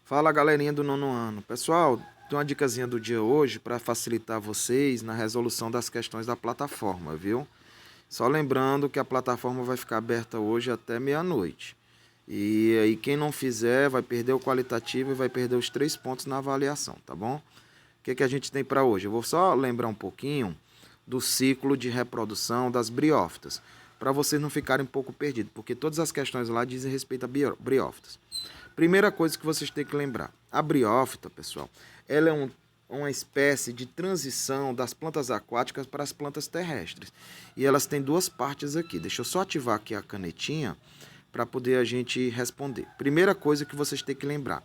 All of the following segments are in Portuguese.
Fala, galerinha do nono ano. Pessoal, tem uma dicasinha do dia hoje para facilitar vocês na resolução das questões da plataforma, viu? Só lembrando que a plataforma vai ficar aberta hoje até meia-noite. E aí quem não fizer vai perder o qualitativo e vai perder os 3 pontos na avaliação, tá bom? O que a gente tem para hoje? Eu vou só lembrar um pouquinho do ciclo de reprodução das briófitas, para vocês não ficarem um pouco perdidos, porque todas as questões lá dizem respeito a briófitas. Primeira coisa que vocês têm que lembrar, a briófita, pessoal, ela é uma espécie de transição das plantas aquáticas para as plantas terrestres. E elas têm duas partes aqui. Deixa eu só ativar aqui a canetinha para poder a gente responder. Primeira coisa que vocês têm que lembrar,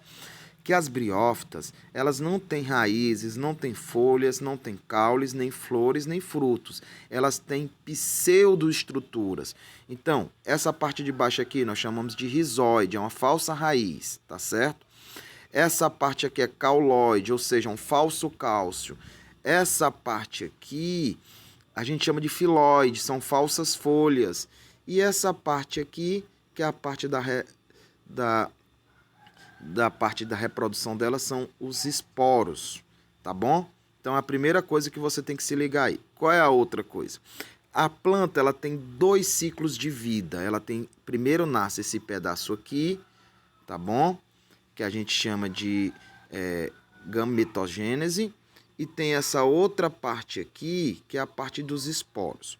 que as briófitas, elas não têm raízes, não têm folhas, não têm caules, nem flores, nem frutos. Elas têm pseudoestruturas. Então, essa parte de baixo aqui nós chamamos de rizóide, é uma falsa raiz, tá certo? Essa parte aqui é cauloide, ou seja, um falso cálcio. Essa parte aqui a gente chama de filóide, são falsas folhas. E essa parte aqui, que é a parte da parte da reprodução dela, são os esporos, tá bom? Então a primeira coisa que você tem que se ligar aí. Qual é a outra coisa? A planta, ela tem 2 ciclos de vida. Ela tem, primeiro nasce esse pedaço aqui, tá bom? Que a gente chama de gametogênese, e tem essa outra parte aqui, que é a parte dos esporos.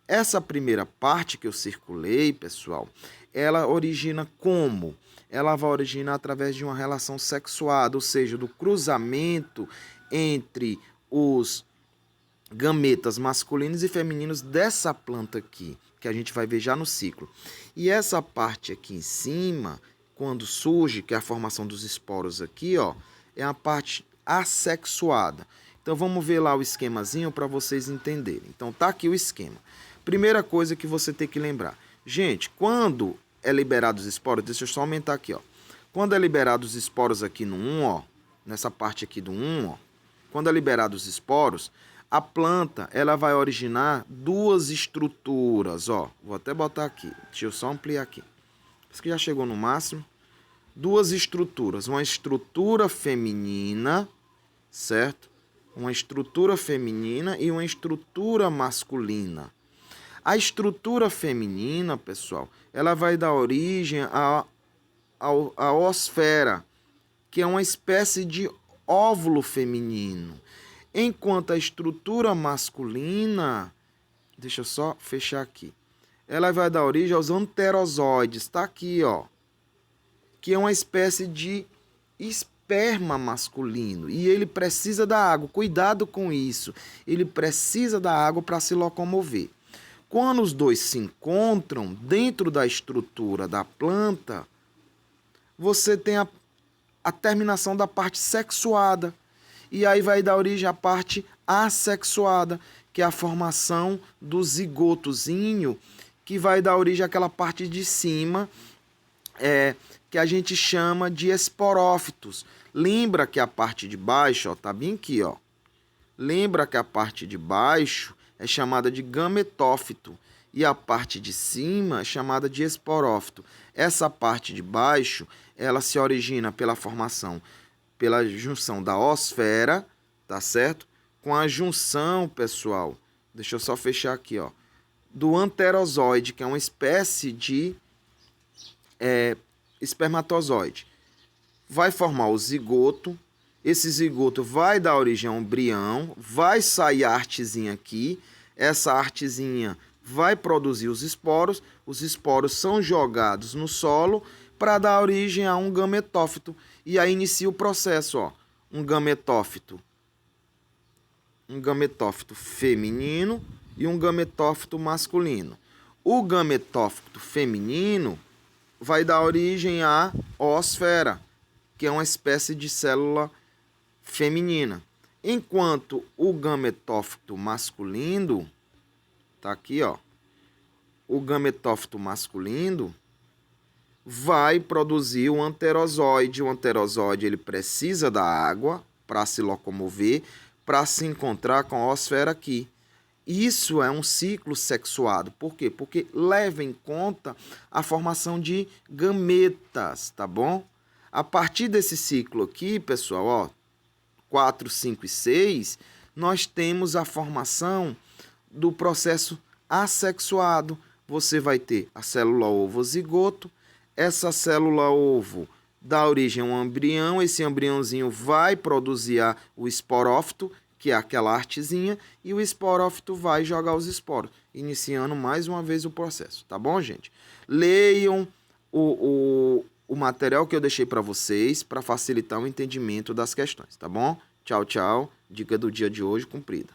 Essa primeira parte que eu circulei, pessoal, ela origina como? Ela vai originar através de uma relação sexuada, ou seja, do cruzamento entre os gametas masculinos e femininos dessa planta aqui, que a gente vai ver já no ciclo. E essa parte aqui em cima, quando surge, que é a formação dos esporos aqui, ó, é a parte assexuada. Então vamos ver lá o esquemazinho para vocês entenderem. Então tá aqui o esquema. Primeira coisa que você tem que lembrar. Gente, quando é liberado os esporos, deixa eu só aumentar aqui, ó. Quando é liberado os esporos aqui no 1, ó, nessa parte aqui do 1, ó, quando é liberado os esporos, a planta, ela vai originar 2 estruturas, ó. Vou até botar aqui. Deixa eu só ampliar aqui. Isso que já chegou no máximo. 2 estruturas, uma estrutura feminina, certo? Uma estrutura feminina e uma estrutura masculina. A estrutura feminina, pessoal, ela vai dar origem à osfera, que é uma espécie de óvulo feminino. Enquanto a estrutura masculina, deixa eu só fechar aqui, ela vai dar origem aos anterozoides, tá aqui, ó, que é uma espécie de esperma masculino, e ele precisa da água, cuidado com isso, ele precisa da água para se locomover. Quando os dois se encontram dentro da estrutura da planta, você tem a terminação da parte sexuada. E aí vai dar origem à parte assexuada, que é a formação do zigotozinho, que vai dar origem àquela parte de cima, que a gente chama de esporófitos. Lembra que a parte de baixo, ó, tá bem aqui, ó. Lembra que a parte de baixo é chamada de gametófito e a parte de cima é chamada de esporófito. Essa parte de baixo, ela se origina pela formação, pela junção da osfera, tá certo? Com a junção, pessoal, deixa eu só fechar aqui, ó, do anterozoide, que é uma espécie de espermatozoide. Vai formar o zigoto. Esse zigoto vai dar origem a um embrião, vai sair a artezinha aqui, essa artezinha vai produzir os esporos são jogados no solo para dar origem a um gametófito, e aí inicia o processo, ó, um gametófito feminino e um gametófito masculino. O gametófito feminino vai dar origem à oosfera, que é uma espécie de célula feminina. Enquanto o gametófito masculino, tá aqui, ó, o gametófito masculino vai produzir o anterozoide. O anterozoide, ele precisa da água para se locomover, para se encontrar com a oosfera aqui. Isso é um ciclo sexuado. Por quê? Porque leva em conta a formação de gametas, tá bom? A partir desse ciclo aqui, pessoal, ó, 4, 5 e 6, nós temos a formação do processo assexuado. Você vai ter a célula ovo zigoto, essa célula ovo dá origem a um embrião, esse embriãozinho vai produzir o esporófito, que é aquela artezinha, e o esporófito vai jogar os esporos, iniciando mais uma vez o processo, tá bom, gente? Leiam o material que eu deixei para vocês para facilitar o entendimento das questões, tá bom? Tchau, tchau. Dica do dia de hoje cumprida.